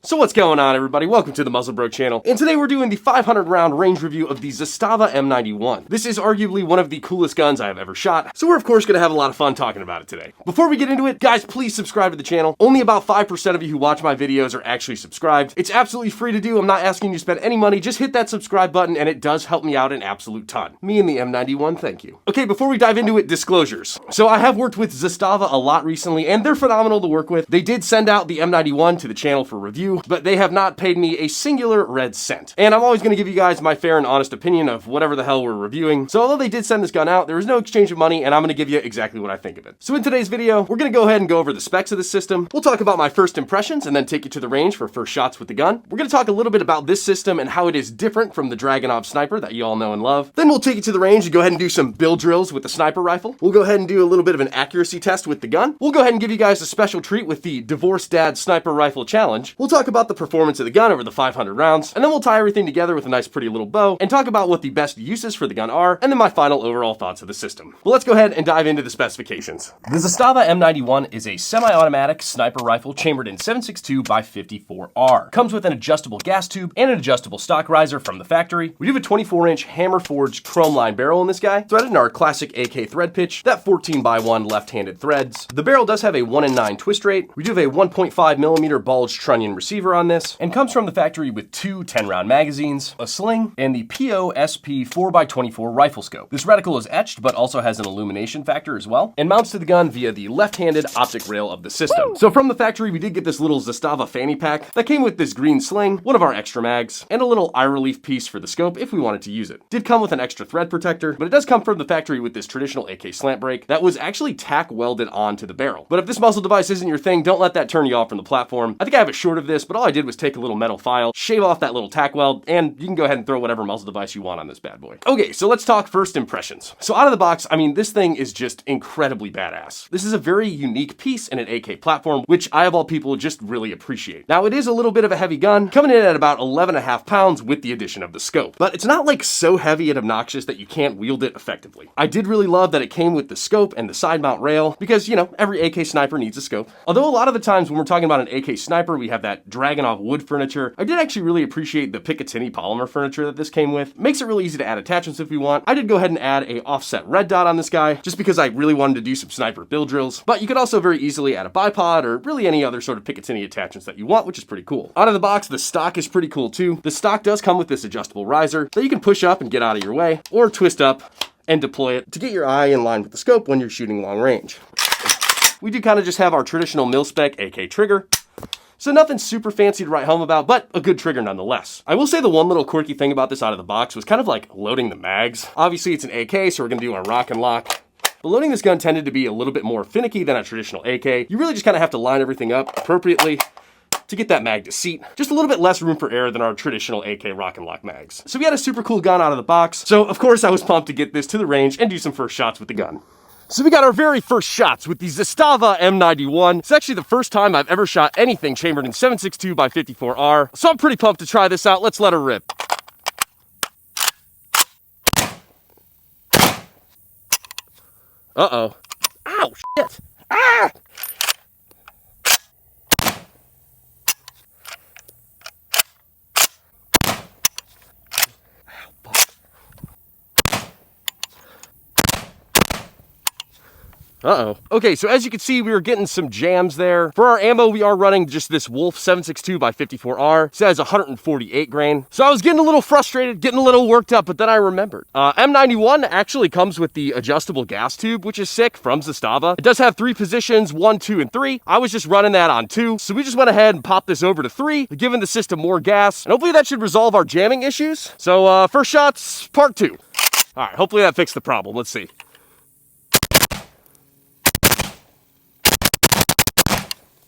So what's going on, everybody? Welcome to the MuzzleBroke channel, and today we're doing the 500 round range review of the Zastava M91. This is arguably one of the coolest guns I have ever shot, so we're of course gonna have a lot of fun talking about it today. Before we get into it, guys, please subscribe to the channel. Only about 5% of you who watch my videos are actually subscribed. It's absolutely free to do. I'm not asking you to spend any money. Just hit that subscribe button, and it does help me out an absolute ton. Me and the M91, thank you. Okay, before we dive into it, disclosures. So I have worked with Zastava a lot recently, and they're phenomenal to work with. They did send out the M91 to the channel for review, but they have not paid me a singular red cent. And I'm always going to give you guys my fair and honest opinion of whatever the hell we're reviewing. So although they did send this gun out, there was no exchange of money, and I'm going to give you exactly what I think of it. So in today's video, we're going to go ahead and go over the specs of the system. We'll talk about my first impressions and then take you to the range for first shots with the gun. We're going to talk a little bit about this system and how it is different from the Dragunov sniper that you all know and love. Then we'll take you to the range and go ahead and do some build drills with the sniper rifle. We'll go ahead and do a little bit of an accuracy test with the gun. We'll go ahead and give you guys a special treat with the Divorced Dad Sniper Rifle Challenge. We'll talk about the performance of the gun over the 500 rounds, and then we'll tie everything together with a nice pretty little bow and talk about what the best uses for the gun are, and then my final overall thoughts of the system. But let's go ahead and dive into the specifications. The Zastava M91 is a semi-automatic sniper rifle chambered in 7.62 by 54R. Comes with an adjustable gas tube and an adjustable stock riser from the factory. We do have a 24-inch hammer-forged chrome line barrel in this guy, threaded in our classic AK thread pitch, that 14x1 left-handed threads. The barrel does have a 1 in 9 twist rate. We do have a 1.5mm bulged trunnion receiver on this, and comes from the factory with two 10-round magazines, a sling, and the POSP 4x24 rifle scope. This reticle is etched, but also has an illumination factor as well, and mounts to the gun via the left-handed optic rail of the system. Woo! So from the factory, we did get this little Zastava fanny pack that came with this green sling, one of our extra mags, and a little eye relief piece for the scope if we wanted to use it. Did come with an extra thread protector, but it does come from the factory with this traditional AK slant brake that was actually tack welded onto the barrel. But if this muzzle device isn't your thing, don't let that turn you off from the platform. I think I have a short of this, but all I did was take a little metal file, shave off that little tack weld, and you can go ahead and throw whatever muzzle device you want on this bad boy. Okay, so let's talk first impressions. So out of the box, I mean, this thing is just incredibly badass. This is a very unique piece in an AK platform, which I of all people just really appreciate. Now, it is a little bit of a heavy gun, coming in at about 11.5 pounds with the addition of the scope, but it's not like so heavy and obnoxious that you can't wield it effectively. I did really love that it came with the scope and the side mount rail, because, you know, every AK sniper needs a scope. Although a lot of the times when we're talking about an AK sniper, we have that Dragunov wood furniture. I did actually really appreciate the Picatinny polymer furniture that this came with. Makes it really easy to add attachments if we want. I did go ahead and add a offset red dot on this guy, just because I really wanted to do some sniper build drills, but you could also very easily add a bipod or really any other sort of Picatinny attachments that you want, which is pretty cool. Out of the box, the stock is pretty cool too. The stock does come with this adjustable riser that you can push up and get out of your way, or twist up and deploy it to get your eye in line with the scope when you're shooting long range. We do kind of just have our traditional mil-spec AK trigger, so nothing super fancy to write home about, but a good trigger nonetheless. I will say the one little quirky thing about this out of the box was kind of like loading the mags. Obviously it's an AK, so we're gonna do our rock and lock. But loading this gun tended to be a little bit more finicky than a traditional AK. You really just kind of have to line everything up appropriately to get that mag to seat. Just a little bit less room for error than our traditional AK rock and lock mags. So we had a super cool gun out of the box. So of course I was pumped to get this to the range and do some first shots with the gun. So we got our very first shots with the Zastava M91. It's actually the first time I've ever shot anything chambered in 7.62 by 54R. So I'm pretty pumped to try this out. Let's let her rip. Uh-oh. Ow, shit. Ah! Uh-oh. Okay, so as you can see, we were getting some jams there. For our ammo, we are running just this Wolf 7.62 by 54R. It says 148 grain. So I was getting a little frustrated, getting a little worked up, but then I remembered. M91 actually comes with the adjustable gas tube, which is sick, from Zastava. It does have 3 positions, 1, 2, and 3. I was just running that on 2, so we just went ahead and popped this over to 3, giving the system more gas, and hopefully that should resolve our jamming issues. So first shots, part 2. All right, hopefully that fixed the problem. Let's see.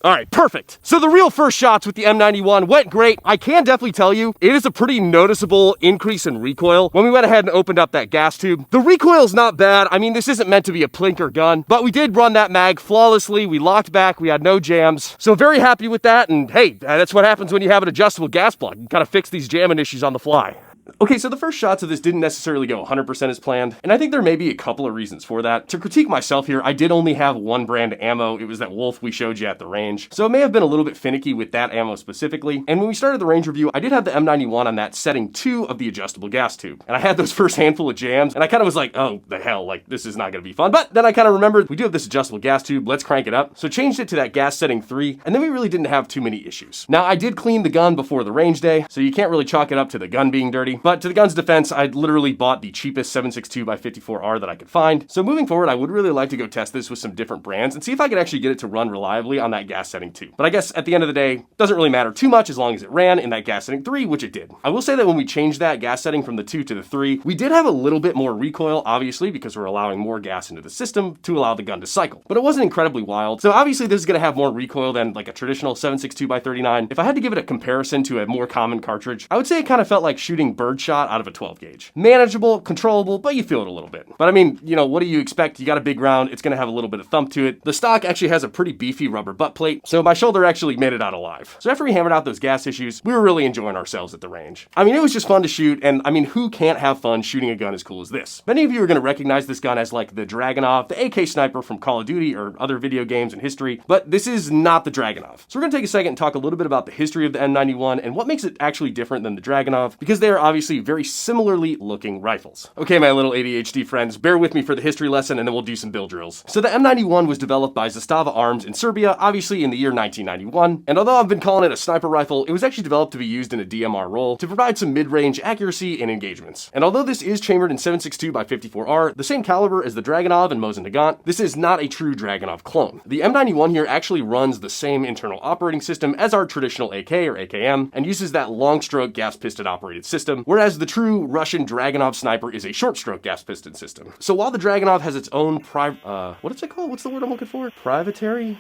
All right, perfect. So the real first shots with the M91 went great. I can definitely tell you, it is a pretty noticeable increase in recoil when we went ahead and opened up that gas tube. The recoil is not bad. I mean, this isn't meant to be a plinker gun, but we did run that mag flawlessly. We locked back, we had no jams. So very happy with that. And hey, that's what happens when you have an adjustable gas plug. You kind of fix these jamming issues on the fly. Okay, so the first shots of this didn't necessarily go 100% as planned, and I think there may be a couple of reasons for that. To critique myself here, I did only have one brand of ammo. It was that Wolf we showed you at the range. So it may have been a little bit finicky with that ammo specifically. And when we started the range review, I did have the M91 on that setting 2 of the adjustable gas tube. And I had those first handful of jams, and I kind of was like, oh, the hell, like, this is not going to be fun. But then I kind of remembered, we do have this adjustable gas tube, let's crank it up. So changed it to that gas setting 3, and then we really didn't have too many issues. Now, I did clean the gun before the range day, so you can't really chalk it up to the gun being dirty. But to the gun's defense, I literally bought the cheapest 7.62x54R that I could find. So moving forward, I would really like to go test this with some different brands and see if I could actually get it to run reliably on that gas setting 2. But I guess at the end of the day, doesn't really matter too much as long as it ran in that gas setting 3, which it did. I will say that when we changed that gas setting from the 2 to the 3, we did have a little bit more recoil, obviously, because we're allowing more gas into the system to allow the gun to cycle. But it wasn't incredibly wild. So obviously this is going to have more recoil than like a traditional 7.62x39. If I had to give it a comparison to a more common cartridge, I would say it kind of felt like shooting birdshot out of a 12 gauge. Manageable, controllable, but you feel it a little bit. But I mean, you know, what do you expect? You got a big round, it's gonna have a little bit of thump to it. The stock actually has a pretty beefy rubber butt plate, so my shoulder actually made it out alive. So after we hammered out those gas issues, we were really enjoying ourselves at the range. I mean, it was just fun to shoot, and I mean, who can't have fun shooting a gun as cool as this? Many of you are gonna recognize this gun as like the Dragunov, the AK sniper from Call of Duty or other video games in history, but this is not the Dragunov. So we're gonna take a second and talk a little bit about the history of the M91 and what makes it actually different than the Dragunov, because they are obviously very similarly looking rifles. Okay, my little ADHD friends, bear with me for the history lesson and then we'll do some build drills. So the M91 was developed by Zastava Arms in Serbia, obviously in the year 1991, and although I've been calling it a sniper rifle, it was actually developed to be used in a DMR role to provide some mid-range accuracy in engagements. And although this is chambered in 7.62x54R, the same caliber as the Dragunov and Mosin Nagant, this is not a true Dragunov clone. The M91 here actually runs the same internal operating system as our traditional AK or AKM and uses that long stroke gas piston operated system, whereas the true Russian Dragunov sniper is a short stroke gas piston system. So while the Dragunov has its own what is it called? What's the word I'm looking for? Proprietary.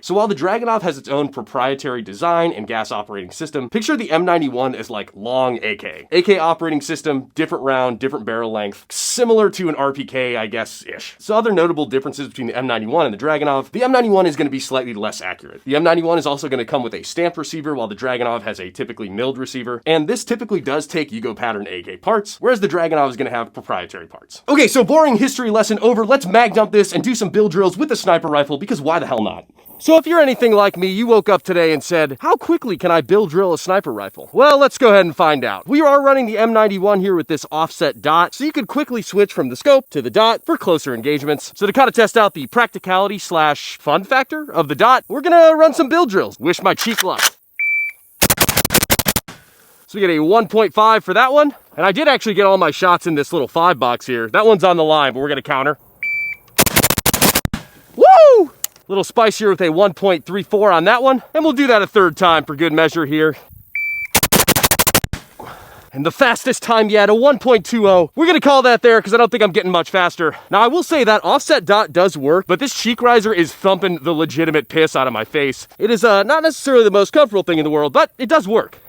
So while the Dragunov has its own proprietary design and gas operating system, picture the M91 as like long AK. AK operating system, different round, different barrel length, similar to an RPK, I guess-ish. So other notable differences between the M91 and the Dragunov, the M91 is going to be slightly less accurate. The M91 is also going to come with a stamped receiver, while the Dragunov has a typically milled receiver, and this typically does take AK-pattern AK parts, whereas the Dragunov is going to have proprietary parts. Okay, so boring history lesson over, let's mag dump this and do some build drills with the sniper rifle, because why the hell not? So if you're anything like me, you woke up today and said, how quickly can I build drill a sniper rifle? Well, let's go ahead and find out. We are running the M91 here with this offset dot, so you could quickly switch from the scope to the dot for closer engagements. So to kind of test out the practicality slash fun factor of the dot, we're gonna run some build drills. Wish my cheek luck. So we get a 1.5 for that one. And I did actually get all my shots in this little 5 box here. That one's on the line, but we're gonna counter. Woo! Little spicier with a 1.34 on that one. And we'll do that a third time for good measure here. And the fastest time yet, a 1.20. We're gonna call that there because I don't think I'm getting much faster. Now I will say that offset dot does work, but this cheek riser is thumping the legitimate piss out of my face. It is not necessarily the most comfortable thing in the world, but it does work.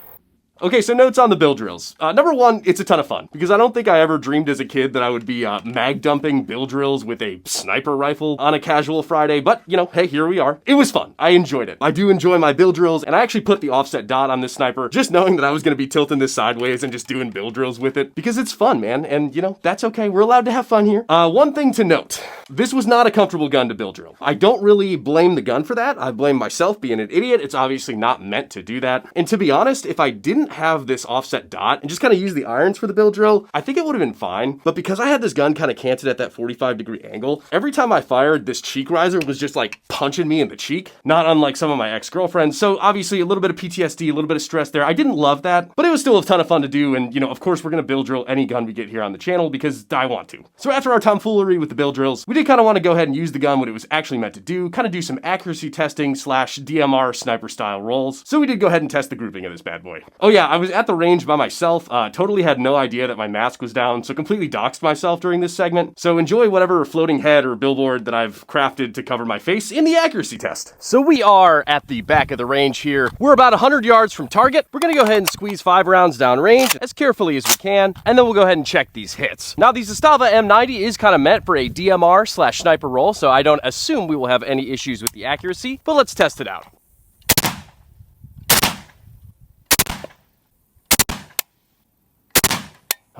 Okay, so notes on the build drills. Number one, it's a ton of fun, because I don't think I ever dreamed as a kid that I would be mag dumping build drills with a sniper rifle on a casual Friday, but you know, hey, here we are. It was fun. I enjoyed it. I do enjoy my build drills, and I actually put the offset dot on this sniper, just knowing that I was gonna be tilting this sideways and just doing build drills with it, because it's fun, man, and you know, that's okay. We're allowed to have fun here. One thing to note, this was not a comfortable gun to build drill. I don't really blame the gun for that. I blame myself being an idiot. It's obviously not meant to do that. And to be honest, if I didn't have this offset dot and just kind of use the irons for the build drill, I think it would have been fine. But because I had this gun kind of canted at that 45-degree angle, every time I fired, this cheek riser was just like punching me in the cheek, not unlike some of my ex-girlfriends. So obviously a little bit of PTSD, a little bit of stress there. I didn't love that, but it was still a ton of fun to do. And you know, of course, we're going to build drill any gun we get here on the channel because I want to. So after our tomfoolery with the build drills, we did kind of want to go ahead and use the gun what it was actually meant to do, kind of do some accuracy testing slash DMR sniper style rolls. So we did go ahead and test the grouping of this bad boy. Oh yeah, I was at the range by myself, totally had no idea that my mask was down, so completely doxed myself during this segment. So enjoy whatever floating head or billboard that I've crafted to cover my face in the accuracy test. So we are at the back of the range here. We're about 100 yards from target. We're gonna go ahead and squeeze 5 rounds down range as carefully as we can, and then we'll go ahead and check these hits. Now the Zastava M90 is kind of meant for a DMR slash sniper roll, so I don't assume we will have any issues with the accuracy, but let's test it out.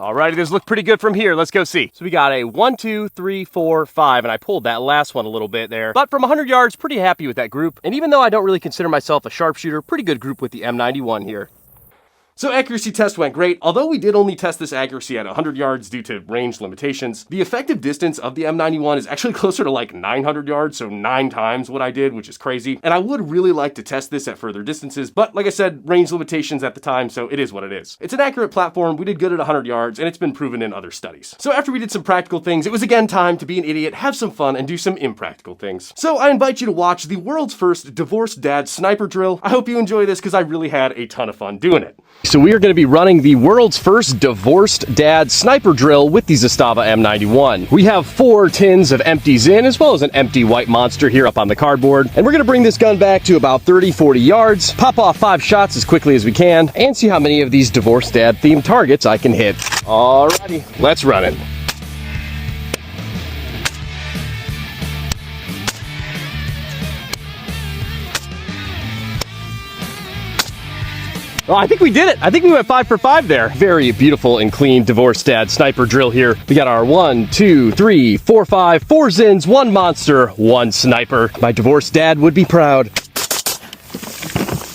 Alrighty, those look pretty good from here. Let's go see. So we got a 1, 2, 3, 4, 5, and I pulled that last one a little bit there. But from 100 yards, pretty happy with that group. And even though I don't really consider myself a sharpshooter, pretty good group with the M91 here. So accuracy test went great. Although we did only test this accuracy at 100 yards due to range limitations, the effective distance of the M91 is actually closer to like 900 yards, so 9 times what I did, which is crazy. And I would really like to test this at further distances, but like I said, range limitations at the time, so it is what it is. It's an accurate platform, we did good at 100 yards, and it's been proven in other studies. So after we did some practical things, it was again time to be an idiot, have some fun, and do some impractical things. So I invite you to watch the world's first divorced dad sniper drill. I hope you enjoy this because I really had a ton of fun doing it. So we are going to be running the world's first divorced dad sniper drill with the Zastava M91. We have 4 tins of empties in, as well as an empty white monster here up on the cardboard. And we're going to bring this gun back to about 30-40 yards, pop off 5 shots as quickly as we can, and see how many of these divorced dad themed targets I can hit. Alrighty, let's run it. Oh, I think we did it. I think we went 5 for 5 there. Very beautiful and clean divorced dad sniper drill here. We got our 1, 2, 3, 4, 5, 4 Zins, 1 monster, 1 sniper. My divorced dad would be proud.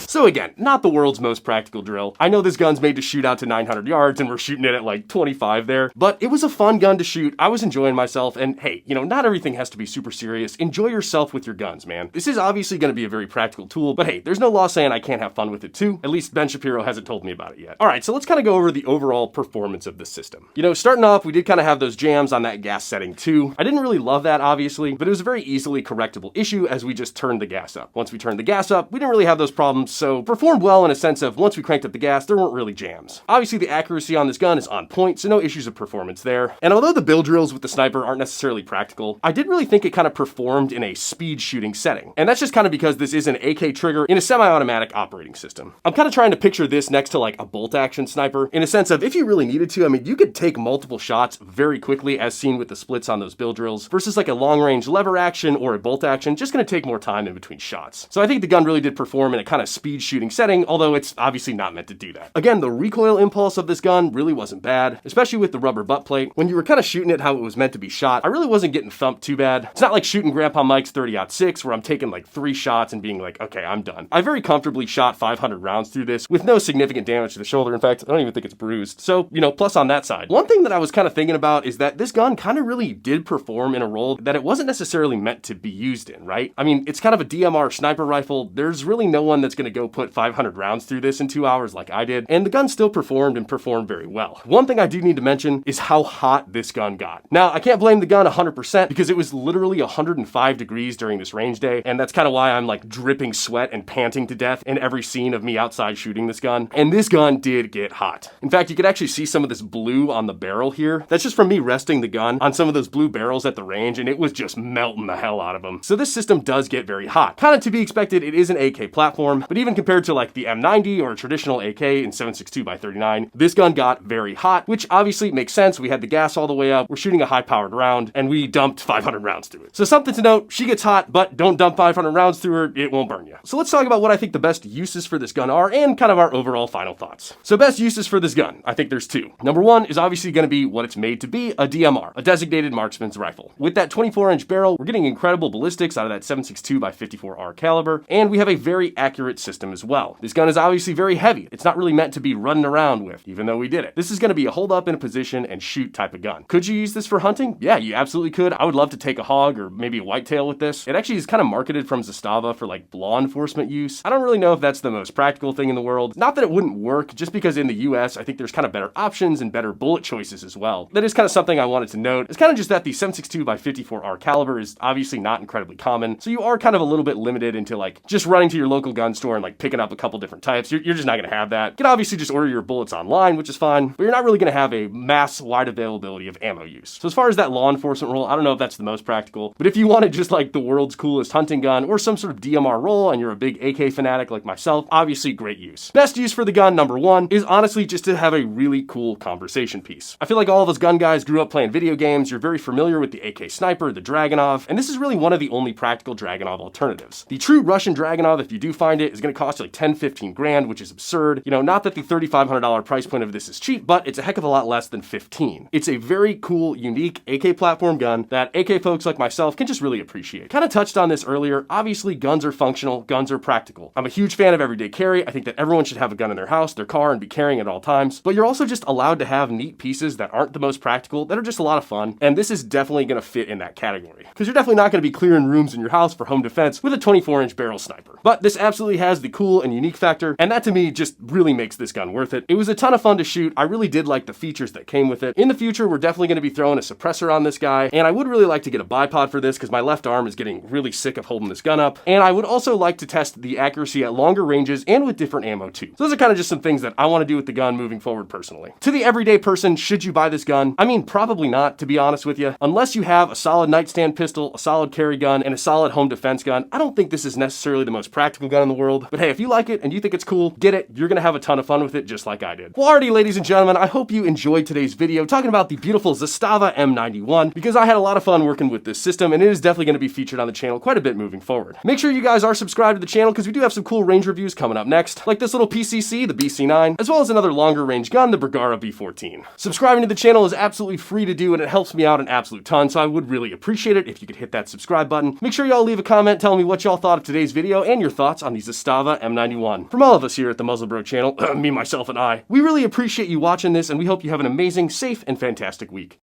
So again, not the world's most practical drill. I know this gun's made to shoot out to 900 yards and we're shooting it at like 25 there, but it was a fun gun to shoot. I was enjoying myself, and hey, you know, not everything has to be super serious. Enjoy yourself with your guns, man. This is obviously going to be a very practical tool, but hey, there's no law saying I can't have fun with it too. At least Ben Shapiro hasn't told me about it yet. All right, so let's kind of go over the overall performance of this system. You know, starting off, we did kind of have those jams on that gas setting too. I didn't really love that, obviously, but it was a very easily correctable issue as we just turned the gas up. Once we turned the gas up, we didn't really have those problems, so performed well in a sense of once we cranked up the gas, there weren't really jams. Obviously, the accuracy on this gun is on point, so no issues of performance there. And although the bill drills with the sniper aren't necessarily practical, I did really think it kind of performed in a speed shooting setting. And that's just kind of because this is an AK trigger in a semi-automatic operating system. I'm kind of trying to picture this next to like a bolt action sniper in a sense of if you really needed to, I mean, you could take multiple shots very quickly as seen with the splits on those bill drills versus like a long range lever action or a bolt action, just going to take more time in between shots. So I think the gun really did perform in a kind of speed shooting setting, although it's obviously not meant to do that. Again, the recoil impulse of this gun really wasn't bad, especially with the rubber butt plate. When you were kind of shooting it how it was meant to be shot, I really wasn't getting thumped too bad. It's not like shooting Grandpa Mike's 30-06 where I'm taking like 3 shots and being like, okay, I'm done. I very comfortably shot 500 rounds through this with no significant damage to the shoulder. In fact, I don't even think it's bruised. So, you know, plus on that side. One thing that I was kind of thinking about is that this gun kind of really did perform in a role that it wasn't necessarily meant to be used in, right? I mean, it's kind of a DMR sniper rifle. There's really no one that's going to go put 500 rounds through this in 2 hours like I did, and the gun still performed and performed very well. One thing I do need to mention is how hot this gun got. Now, I can't blame the gun 100% because it was literally 105 degrees during this range day, and that's kind of why I'm like dripping sweat and panting to death in every scene of me outside shooting this gun. And this gun did get hot. In fact, you could actually see some of this blue on the barrel here. That's just from me resting the gun on some of those blue barrels at the range, and it was just melting the hell out of them. So this system does get very hot. Kind of to be expected, it is an AK platform, but even compared to like the M90 or a traditional AK in 7.62x39, this gun got very hot, which obviously makes sense. We had the gas all the way up, we're shooting a high-powered round, and we dumped 500 rounds through it. So something to note, she gets hot, but don't dump 500 rounds through her, it won't burn you. So let's talk about what I think the best uses for this gun are and kind of our overall final thoughts. So best uses for this gun, I think there's 2. Number 1 is obviously going to be what it's made to be, a DMR, a designated marksman's rifle. With that 24-inch barrel, we're getting incredible ballistics out of that 7.62x54R caliber, and we have a very accurate system as well. This gun is obviously very heavy. It's not really meant to be running around with, even though we did it. This is going to be a hold up in a position and shoot type of gun. Could you use this for hunting? Yeah, you absolutely could. I would love to take a hog or maybe a whitetail with this. It actually is kind of marketed from Zastava for like law enforcement use. I don't really know if that's the most practical thing in the world. Not that it wouldn't work, just because in the US, I think there's kind of better options and better bullet choices as well. That is kind of something I wanted to note. It's kind of just that the 7.62x54R caliber is obviously not incredibly common, so you are kind of a little bit limited into like just running to your local gun store and like picking up a couple different types. You're just not going to have that. You can obviously just order your bullets online, which is fine, but you're not really going to have a mass wide availability of ammo use. So as far as that law enforcement role, I don't know if that's the most practical, but if you wanted just like the world's coolest hunting gun or some sort of DMR role and you're a big AK fanatic like myself, obviously great use. Best use for the gun, number 1, is honestly just to have a really cool conversation piece. I feel like all of us gun guys grew up playing video games. You're very familiar with the AK sniper, the Dragunov, and this is really one of the only practical Dragunov alternatives. The true Russian Dragunov, if you do find it, is going to cost you like 10, 15 grand, which is absurd. You know, not that the $3,500 price point of this is cheap, but it's a heck of a lot less than 15. It's a very cool, unique AK platform gun that AK folks like myself can just really appreciate. Kind of touched on this earlier. Obviously, guns are functional, guns are practical. I'm a huge fan of everyday carry. I think that everyone should have a gun in their house, their car, and be carrying at all times. But you're also just allowed to have neat pieces that aren't the most practical, that are just a lot of fun. And this is definitely going to fit in that category. Because you're definitely not going to be clearing rooms in your house for home defense with a 24-inch barrel sniper. But this absolutely has the cool and unique factor, and that to me just really makes this gun worth it. It was a ton of fun to shoot. I really did like the features that came with it. In the future, we're definitely going to be throwing a suppressor on this guy, and I would really like to get a bipod for this because my left arm is getting really sick of holding this gun up. And I would also like to test the accuracy at longer ranges and with different ammo too. So those are kind of just some things that I want to do with the gun moving forward personally. To the everyday person, should you buy this gun? I mean, probably not, to be honest with you. Unless you have a solid nightstand pistol, a solid carry gun, and a solid home defense gun, I don't think this is necessarily the most practical gun in the world. But hey, if you like it and you think it's cool, get it. You're going to have a ton of fun with it just like I did. Well, alrighty, ladies and gentlemen, I hope you enjoyed today's video talking about the beautiful Zastava M91 because I had a lot of fun working with this system and it is definitely going to be featured on the channel quite a bit moving forward. Make sure you guys are subscribed to the channel because we do have some cool range reviews coming up next, like this little PCC, the BC9, as well as another longer range gun, the Bergara B14. Subscribing to the channel is absolutely free to do and it helps me out an absolute ton, so I would really appreciate it if you could hit that subscribe button. Make sure y'all leave a comment telling me what y'all thought of today's video and your thoughts on the Zastava M91. From all of us here at the MuzzleBroke channel, me, myself, and I, we really appreciate you watching this and we hope you have an amazing, safe, and fantastic week.